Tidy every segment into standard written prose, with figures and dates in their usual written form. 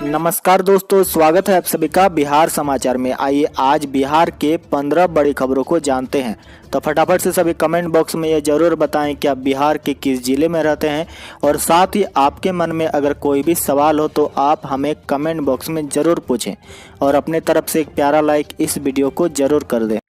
नमस्कार दोस्तों, स्वागत है आप सभी का बिहार समाचार में। आइए आज बिहार के 15 बड़ी खबरों को जानते हैं। तो फटाफट से सभी कमेंट बॉक्स में ये जरूर बताएं कि आप बिहार के किस जिले में रहते हैं, और साथ ही आपके मन में अगर कोई भी सवाल हो तो आप हमें कमेंट बॉक्स में ज़रूर पूछें और अपने तरफ से एक प्यारा लाइक इस वीडियो को ज़रूर कर दें।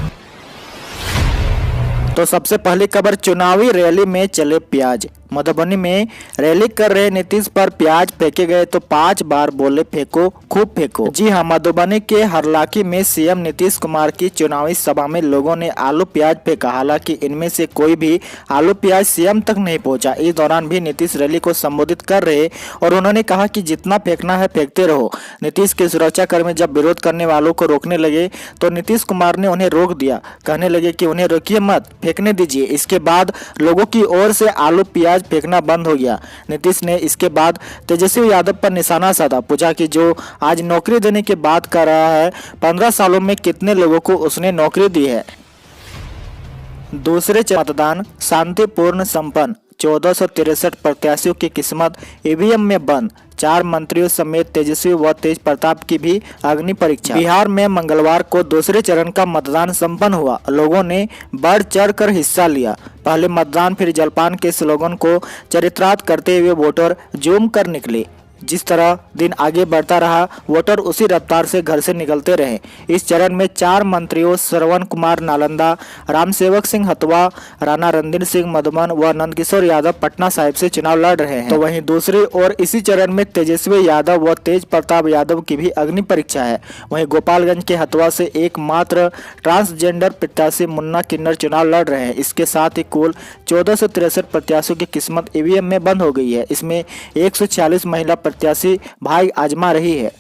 तो सबसे पहली खबर, चुनावी रैली में चले प्याज। मधुबनी में रैली कर रहे नीतीश पर प्याज फेंके गए तो 5 बार बोले फेंको खूब फेंको। जी हां, मधुबनी के हरलाखी में सीएम नीतीश कुमार की चुनावी सभा में लोगों ने आलू प्याज फेंका। हालांकि इनमें से कोई भी आलू प्याज सीएम तक नहीं पहुंचा। इस दौरान भी नीतीश रैली को संबोधित कर रहे और उन्होंने कहा कि जितना फेंकना है फेंकते रहो। नीतीश के सुरक्षाकर्मी जब विरोध करने वालों को रोकने लगे तो नीतीश कुमार ने उन्हें रोक दिया। कहने लगे कि उन्हें रोकिए मत, फेंकने दीजिए। इसके बाद लोगों की ओर से आलू प्याज फेंकना बंद हो गया। नीतीश ने इसके बाद तेजस्वी यादव पर निशाना साधा। पूछा कि जो आज नौकरी देने की बात कर रहा है, 15 सालों में कितने लोगों को उसने नौकरी दी है। दूसरे मतदान शांतिपूर्ण संपन्न। 1463 प्रत्याशियों की किस्मत ईवीएम में बंद। 4 मंत्रियों समेत तेजस्वी व तेज प्रताप की भी अग्नि परीक्षा। बिहार में मंगलवार को दूसरे चरण का मतदान संपन्न हुआ। लोगों ने बढ़ चढ़ कर हिस्सा लिया। पहले मतदान फिर जलपान के स्लोगन को चरितार्थ करते हुए वोटर जूम कर निकले। जिस तरह दिन आगे बढ़ता रहा, वोटर उसी रफ्तार से घर से निकलते रहे। इस चरण में 4 मंत्रियों श्रवण कुमार नालंदा, रामसेवक सिंह हथुआ, राणा रणधीर सिंह मधुबन व नंदकिशोर यादव पटना साहिब से चुनाव लड़ रहे हैं। तो वहीं दूसरी ओर इसी चरण में तेजस्वी यादव व तेज प्रताप यादव की भी अग्नि परीक्षा है। वहीं गोपालगंज के हथुआ से एकमात्र ट्रांसजेंडर प्रत्याशी मुन्ना किन्नर चुनाव लड़ रहे हैं। इसके साथ ही कुल 1463 प्रत्याशियों की किस्मत ईवीएम में बंद हो गई है। इसमें 146 महिला प्रत्याशी भाई आजमा रही है।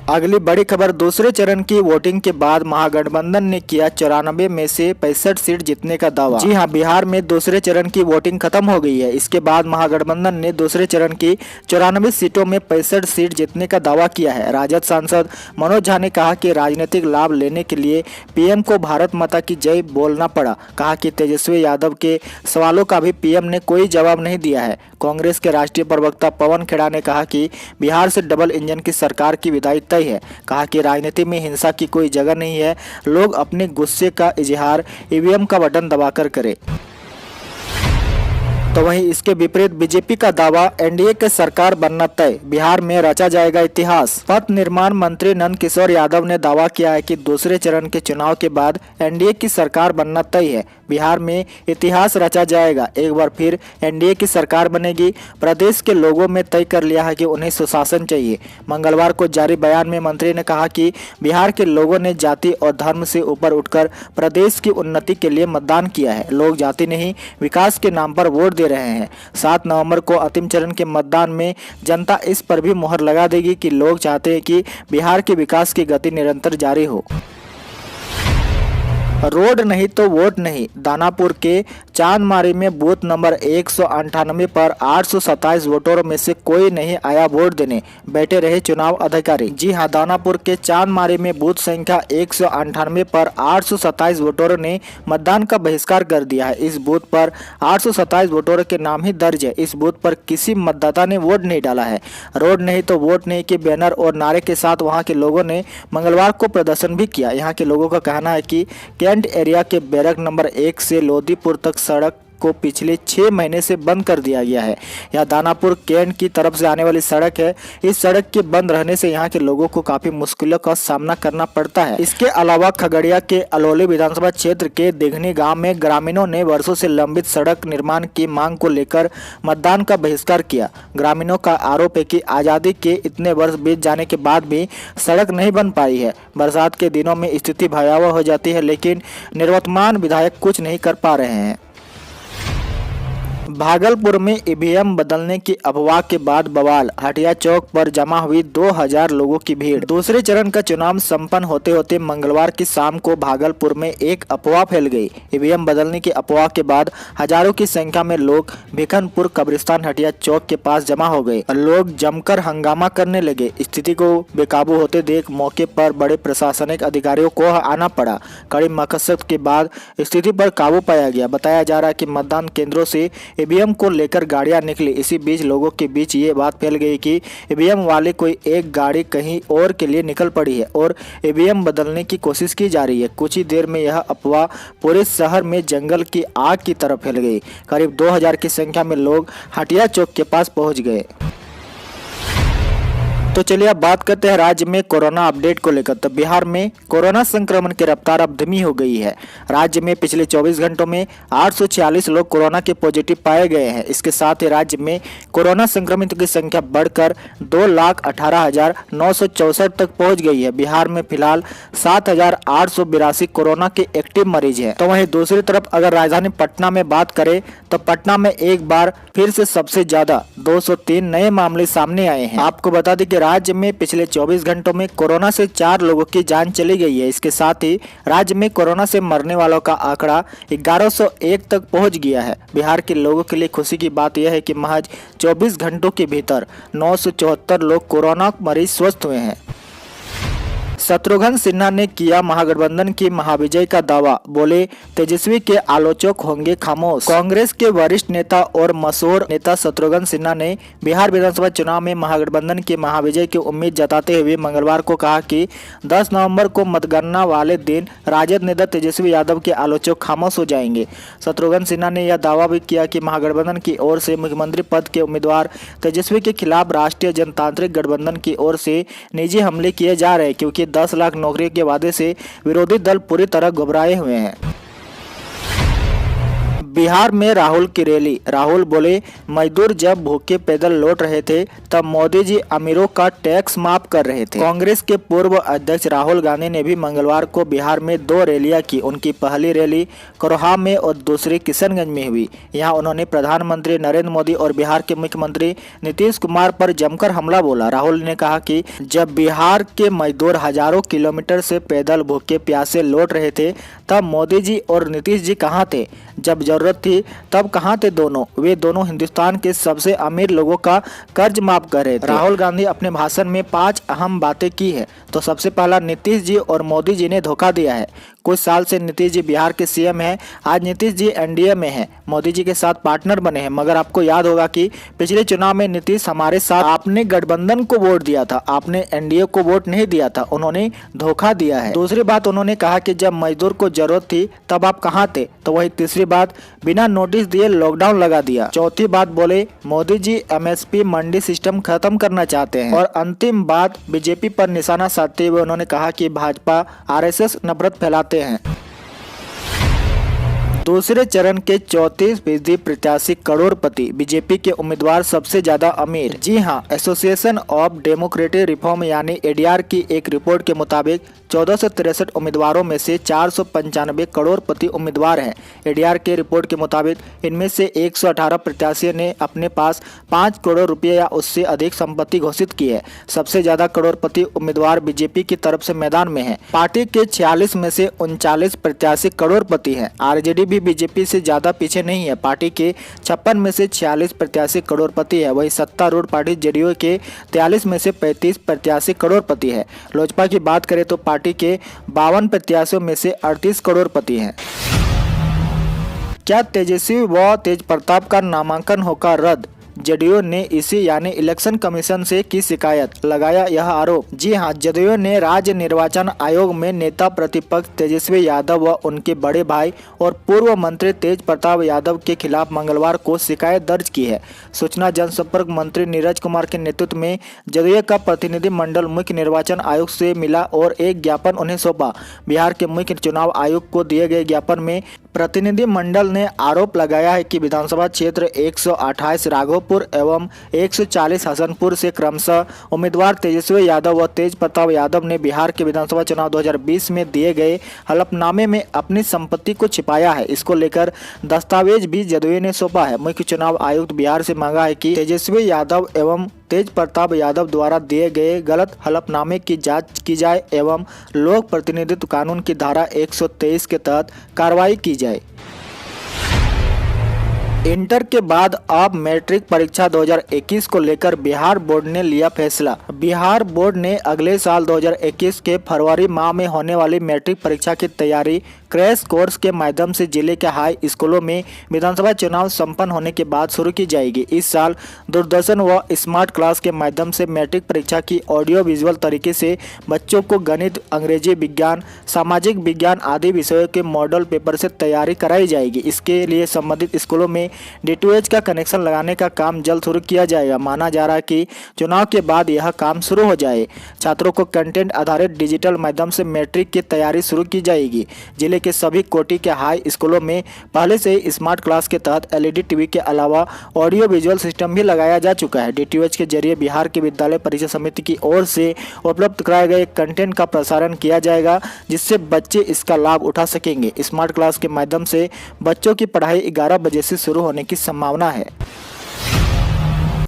अगली बड़ी खबर, दूसरे चरण की वोटिंग के बाद महागठबंधन ने किया 94 में से 65 सीट जीतने का दावा। जी हां, बिहार में दूसरे चरण की वोटिंग खत्म हो गई है। इसके बाद महागठबंधन ने दूसरे चरण की 94 सीटों में 65 सीट जीतने का दावा किया है। राजद सांसद मनोज झा ने कहा कि राजनीतिक लाभ लेने के लिए पीएम को भारत माता की जय बोलना पड़ा। कहा कि तेजस्वी यादव के सवालों का भी पीएम ने कोई जवाब नहीं दिया है। कांग्रेस के राष्ट्रीय प्रवक्ता पवन खेड़ा ने कहा कि बिहार से डबल इंजन की सरकार की विदाई तय है। कहा कि राजनीति में हिंसा की कोई जगह नहीं है, लोग अपने गुस्से का इजहार ईवीएम का बटन दबाकर करें। तो वहीं इसके विपरीत बीजेपी का दावा, एनडीए के सरकार बनना तय, बिहार में रचा जाएगा इतिहास। पथ निर्माण मंत्री नंदकिशोर यादव ने दावा किया है कि दूसरे चरण के चुनाव के बाद एनडीए की सरकार बनना तय है, बिहार में इतिहास रचा जाएगा। एक बार फिर एनडीए की सरकार बनेगी। प्रदेश के लोगों में तय कर लिया है कि उन्हें सुशासन चाहिए। मंगलवार को जारी बयान में मंत्री ने कहा कि बिहार के लोगों ने जाति और धर्म से ऊपर उठकर प्रदेश की उन्नति के लिए मतदान किया है। लोग जाति नहीं, विकास के नाम पर वोट दे रहे हैं। 7 नवंबर को अंतिम चरण के मतदान में जनता इस पर भी मुहर लगा देगी कि लोग चाहते हैं कि बिहार के विकास की गति निरंतर जारी हो। रोड नहीं तो वोट नहीं। दानापुर के चांदमारी में बूथ नंबर 198 पर 827 वोटरों में से कोई नहीं आया वोट देने, बैठे रहे चुनाव अधिकारी। जी हां, दानापुर के चांदमारी में बूथ संख्या 198 पर 827 वोटरों ने मतदान का बहिष्कार कर दिया है। इस बूथ पर 827 वोटरों के नाम ही दर्ज है। इस बूथ पर किसी मतदाता ने वोट नहीं डाला है। रोड नहीं तो वोट नहीं के बैनर और नारे के साथ वहां के लोगों ने मंगलवार को प्रदर्शन भी किया। यहाँ के लोगों का कहना है कि कैंट एरिया के बैरक नंबर 1 से लोदीपुर तक सड़क को पिछले 6 महीने से बंद कर दिया गया है। यह दानापुर कैंट की तरफ से आने वाली सड़क है। इस सड़क के बंद रहने से यहाँ के लोगों को काफी मुश्किलों का सामना करना पड़ता है। इसके अलावा खगड़िया के अलौली विधानसभा क्षेत्र के दिघनी गांव में ग्रामीणों ने वर्षों से लंबित सड़क निर्माण की मांग को लेकर मतदान का बहिष्कार किया। ग्रामीणों का आरोप है कि आजादी के इतने वर्ष बीत जाने के बाद भी सड़क नहीं बन पाई है। बरसात के दिनों में स्थिति भयावह हो जाती है, लेकिन निवर्तमान विधायक कुछ नहीं कर पा रहे हैं। भागलपुर में ईवीएम बदलने की अफवाह के बाद बवाल। हटिया चौक पर जमा हुई 2000 लोगों की भीड़। दूसरे चरण का चुनाव संपन्न होते होते मंगलवार की शाम को भागलपुर में एक अफवाह फैल गई। ईवीएम बदलने की अफवाह के बाद हजारों की संख्या में लोग भिखनपुर कब्रिस्तान हटिया चौक के पास जमा हो गए। लोग जमकर हंगामा करने लगे। स्थिति को बेकाबू होते देख मौके पर बड़े प्रशासनिक अधिकारियों को आना पड़ा। कड़ी मशक्कत के बाद स्थिति पर काबू पाया गया। बताया जा रहा है कि मतदान केंद्रों से ईवीएम को लेकर गाड़ियां निकली। इसी बीच लोगों के बीच ये बात फैल गई कि ईवीएम वाले कोई एक गाड़ी कहीं और के लिए निकल पड़ी है और ईवीएम बदलने की कोशिश की जा रही है। कुछ ही देर में यह अफवाह पूरे शहर में जंगल की आग की तरह फैल गई। करीब 2000 की संख्या में लोग हटिया चौक के पास पहुंच गए। तो चलिए अब बात करते हैं राज्य में कोरोना अपडेट को लेकर। तो बिहार में कोरोना संक्रमण की रफ्तार अब धीमी हो गई है। राज्य में पिछले 24 घंटों में 846 लोग कोरोना के पॉजिटिव पाए गए हैं। इसके साथ ही राज्य में कोरोना संक्रमितों की संख्या बढ़कर 2,18,964 तक पहुंच गई है। बिहार में फिलहाल 7,882 कोरोना के एक्टिव मरीज हैं। तो वहीं दूसरी तरफ अगर राजधानी पटना में बात करें तो पटना में एक बार फिर से सबसे ज्यादा 203 नए मामले सामने आए हैं। आपको बता दें कि राज्य में पिछले 24 घंटों में कोरोना से 4 लोगों की जान चली गई है। इसके साथ ही राज्य में कोरोना से मरने वालों का आंकड़ा 1101 तक पहुंच गया है। बिहार के लोगों के लिए खुशी की बात यह है कि महज 24 घंटों के भीतर 974 लोग कोरोना मरीज स्वस्थ हुए हैं। शत्रुघ्न सिन्हा ने किया महागठबंधन की महाविजय का दावा, बोले तेजस्वी के आलोचक होंगे खामोश। कांग्रेस के वरिष्ठ नेता और मशहूर नेता शत्रुघ्न सिन्हा ने बिहार विधानसभा चुनाव में महागठबंधन की महाविजय की उम्मीद जताते हुए मंगलवार को कहा कि 10 नवंबर को मतगणना वाले दिन राजद नेता तेजस्वी यादव के आलोचक खामोश हो जाएंगे। शत्रुघ्न सिन्हा ने यह दावा भी किया कि महागठबंधन की ओर से मुख्यमंत्री पद के उम्मीदवार तेजस्वी के खिलाफ राष्ट्रीय जनतांत्रिक गठबंधन की ओर से निजी हमले किए जा रहे हैं, क्योंकि 10 लाख नौकरी के वादे से विरोधी दल पूरी तरह घबराए हुए हैं। बिहार में राहुल की रैली। राहुल बोले मजदूर जब भूखे पैदल लौट रहे थे तब मोदी जी अमीरों का टैक्स माफ कर रहे थे। कांग्रेस के पूर्व अध्यक्ष राहुल गांधी ने भी मंगलवार को बिहार में 2 रैलियां की। उनकी पहली रैली कोरहा में और दूसरी किशनगंज में हुई। यहां उन्होंने प्रधानमंत्री नरेंद्र मोदी और बिहार के मुख्यमंत्री नीतीश कुमार पर जमकर हमला बोला। राहुल ने कहा कि जब बिहार के मजदूर हजारों किलोमीटर से पैदल भूखे प्यासे लौट रहे थे तब मोदी जी और नीतीश जी कहाँ थे? जब जरूरत थी तब कहाँ थे दोनों? वे दोनों हिंदुस्तान के सबसे अमीर लोगों का कर्ज माफ कर रहे थे। राहुल गांधी अपने भाषण में 5 अहम बातें की है। तो सबसे पहला, नीतीश जी और मोदी जी ने धोखा दिया है। कुछ साल से नीतीश जी बिहार के सीएम हैं। आज नीतीश जी एनडीए में हैं, मोदी जी के साथ पार्टनर बने हैं। मगर आपको याद होगा कि पिछले चुनाव में नीतीश हमारे साथ, आपने गठबंधन को वोट दिया था, आपने एनडीए को वोट नहीं दिया था। उन्होंने धोखा दिया है। दूसरी बात उन्होंने कहा कि जब मजदूर को जरूरत थी तब आप कहाँ थे? तो वही तीसरी बात, बिना नोटिस दिए लॉकडाउन लगा दिया। चौथी बात बोले मोदी जी एमएसपी मंडी सिस्टम खत्म करना चाहते हैं। और अंतिम बात, बीजेपी पर निशाना साधते हुए उन्होंने कहा कि भाजपा आरएसएस नफरत फैलाते हैं। दूसरे चरण के 34% प्रत्याशी करोड़पति, बीजेपी के उम्मीदवार सबसे ज्यादा अमीर। जी हां, एसोसिएशन ऑफ डेमोक्रेटिक रिफॉर्म यानी एडीआर की एक रिपोर्ट के मुताबिक 1463 उम्मीदवारों में से 495 करोड़पति उम्मीदवार हैं। एडीआर के रिपोर्ट के मुताबिक इनमें से 118 प्रत्याशियों ने अपने पास 5 करोड़ रुपये या उससे अधिक संपत्ति घोषित की है। सबसे ज्यादा करोड़पति उम्मीदवार बीजेपी की तरफ से मैदान में है। पार्टी के 46 में से 39 प्रत्याशी करोड़पति हैं। आरजेडी भी बीजेपी से ज्यादा पीछे नहीं है। पार्टी के 56 में से 46 प्रत्याशी करोड़पति है। वही सत्तारूढ़ पार्टी जेडीयू के 43 में से 35 प्रत्याशी करोड़पति है। लोजपा की बात करें तो पार्टी के 52 प्रत्याशियों में से 38 करोड़पति हैं। क्या तेजस्वी व तेजप्रताप का नामांकन होगा रद्द? जदयू ने इसी यानी इलेक्शन कमीशन से की शिकायत, लगाया यह आरोप। जी हां, जदयू ने राज्य निर्वाचन आयोग में नेता प्रतिपक्ष तेजस्वी यादव व उनके बड़े भाई और पूर्व मंत्री तेजप्रताप यादव के खिलाफ मंगलवार को शिकायत दर्ज की है। सूचना जनसंपर्क मंत्री नीरज कुमार के नेतृत्व में जदयू का प्रतिनिधि मंडल मुख्य निर्वाचन आयोग से मिला और एक ज्ञापन उन्हें सौंपा। बिहार के मुख्य चुनाव आयोग को दिए गए ज्ञापन में प्रतिनिधि मंडल ने आरोप लगाया है कि विधानसभा क्षेत्र 128 राघोपुर एवं 140 हसनपुर से क्रमशः उम्मीदवार तेजस्वी यादव व तेजप्रताप यादव ने बिहार के विधानसभा चुनाव 2020 में दिए गए हलफनामे में अपनी संपत्ति को छिपाया है। इसको लेकर दस्तावेज भी जदयू ने सौंपा है। मुख्य चुनाव आयुक्त बिहार से मांगा है कि तेजस्वी यादव एवं तेजप्रताप यादव द्वारा दिए गए गलत हलफनामे की जांच की जाए एवं लोक प्रतिनिधित्व कानून की धारा 123 के तहत कार्रवाई की जाए। इंटर के बाद अब मैट्रिक परीक्षा 2021 को लेकर बिहार बोर्ड ने लिया फैसला। बिहार बोर्ड ने अगले साल 2021 के फरवरी माह में होने वाली मैट्रिक परीक्षा की तैयारी क्रैश कोर्स के माध्यम से जिले के हाई स्कूलों में विधानसभा चुनाव संपन्न होने के बाद शुरू की जाएगी। इस साल दूरदर्शन व स्मार्ट क्लास के माध्यम से मैट्रिक परीक्षा की ऑडियो विजुअल तरीके से बच्चों को गणित, अंग्रेजी, विज्ञान, सामाजिक विज्ञान आदि विषयों के मॉडल पेपर से तैयारी कराई जाएगी। इसके लिए संबंधित स्कूलों में DTH का कनेक्शन लगाने का काम जल्द शुरू किया जाएगा। माना जा रहा है कि चुनाव के बाद यह काम शुरू हो जाए। छात्रों को कंटेंट आधारित डिजिटल माध्यम से मैट्रिक की तैयारी शुरू की जाएगी। जिले के सभी कोटि के हाई स्कूलों में पहले से ही स्मार्ट क्लास के तहत LED टीवी के अलावा ऑडियो विजुअल सिस्टम भी लगाया जा चुका है। DTH के जरिए बिहार के विद्यालय परीक्षा समिति की ओर से उपलब्ध कराए गए कंटेंट का प्रसारण किया जाएगा, जिससे बच्चे इसका लाभ उठा सकेंगे। स्मार्ट क्लास के माध्यम से बच्चों की पढ़ाई 11 बजे से शुरू होने की संभावना है।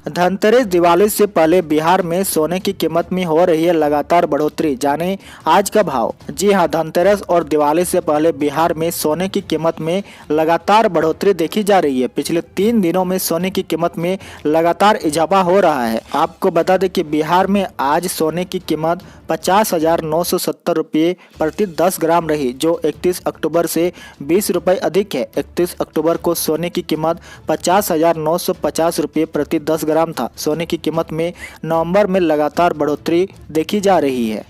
धनतेरस दिवाली से पहले बिहार में सोने की कीमत में हो रही है लगातार बढ़ोतरी। जाने आज का भाव। जी हां, धनतेरस और दिवाली से पहले बिहार में सोने की कीमत में लगातार बढ़ोतरी देखी जा रही है। पिछले 3 दिनों में सोने की कीमत में लगातार इजाफा हो रहा है। आपको बता दें कि बिहार में आज सोने की कीमत 50,970 रुपये प्रति 10 ग्राम रही, जो 31 अक्टूबर से 20 रुपये अधिक है। 31 अक्टूबर को सोने की कीमत 50,950 रुपये प्रति 10 ग्राम था। सोने की कीमत में नवंबर में लगातार बढ़ोतरी देखी जा रही है।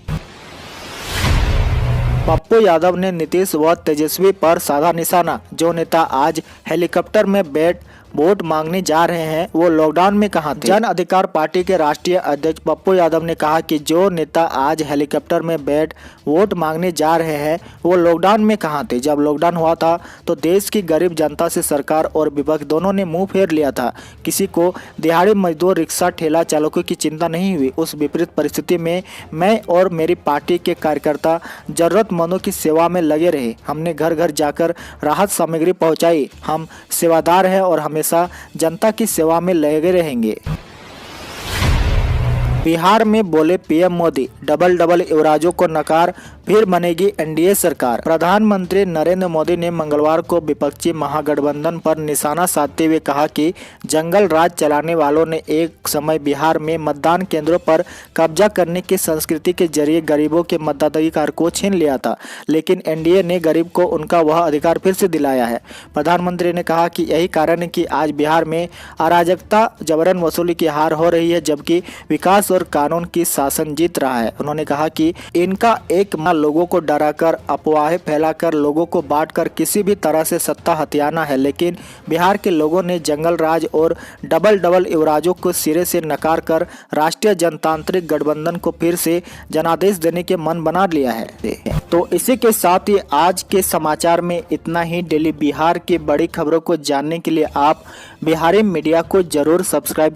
पप्पू यादव ने नीतीश व तेजस्वी पर साधा निशाना। जो नेता आज हेलीकॉप्टर में बैठ वोट मांगने जा रहे हैं, वो लॉकडाउन में कहां थे? जन अधिकार पार्टी के राष्ट्रीय अध्यक्ष पप्पू यादव ने कहा कि जो नेता आज हेलीकॉप्टर में बैठ वोट मांगने जा रहे हैं, वो लॉकडाउन में कहां थे? जब लॉकडाउन हुआ था तो देश की गरीब जनता से सरकार और विपक्ष दोनों ने मुंह फेर लिया था। किसी को दिहाड़ी मजदूर, रिक्शा, ठेला चालकों की चिंता नहीं हुई। उस विपरीत परिस्थिति में मैं और मेरी पार्टी के कार्यकर्ता जरूरतमंदों की सेवा में लगे रहे। हमने घर घर जाकर राहत सामग्री पहुंचाई। हम सेवादार हैं और हमेशा जनता की सेवा में लगे रहेंगे। बिहार में बोले PM मोदी, डबल युवराजों को नकार, फिर बनेगी NDA सरकार। प्रधानमंत्री नरेंद्र मोदी ने मंगलवार को विपक्षी महागठबंधन पर निशाना साधते हुए कहा कि जंगल राज चलाने वालों ने एक समय बिहार में मतदान केंद्रों पर कब्जा करने की संस्कृति के जरिए गरीबों के मताधिकार को छीन लिया था, लेकिन NDA ने गरीब को उनका वह अधिकार फिर से दिलाया है। प्रधानमंत्री ने कहा कि यही कारण है कि आज बिहार में अराजकता, जबरन वसूली की हार हो रही है, जबकि विकास और कानून की शासन जीत रहा है। उन्होंने कहा कि इनका एक लोगों को डराकर, अफवाहें फैलाकर, लोगों को बांटकर किसी भी तरह से सत्ता हथियाना है, लेकिन बिहार के लोगों ने जंगल राज और डबल युवराजों को सिरे से नकार कर राष्ट्रीय जनतांत्रिक गठबंधन को फिर से जनादेश देने के मन बना लिया है। तो इसी के साथ ही आज के समाचार में इतना ही। डेली बिहार की बड़ी खबरों को जानने के लिए आप बिहारी मीडिया को जरूर सब्सक्राइब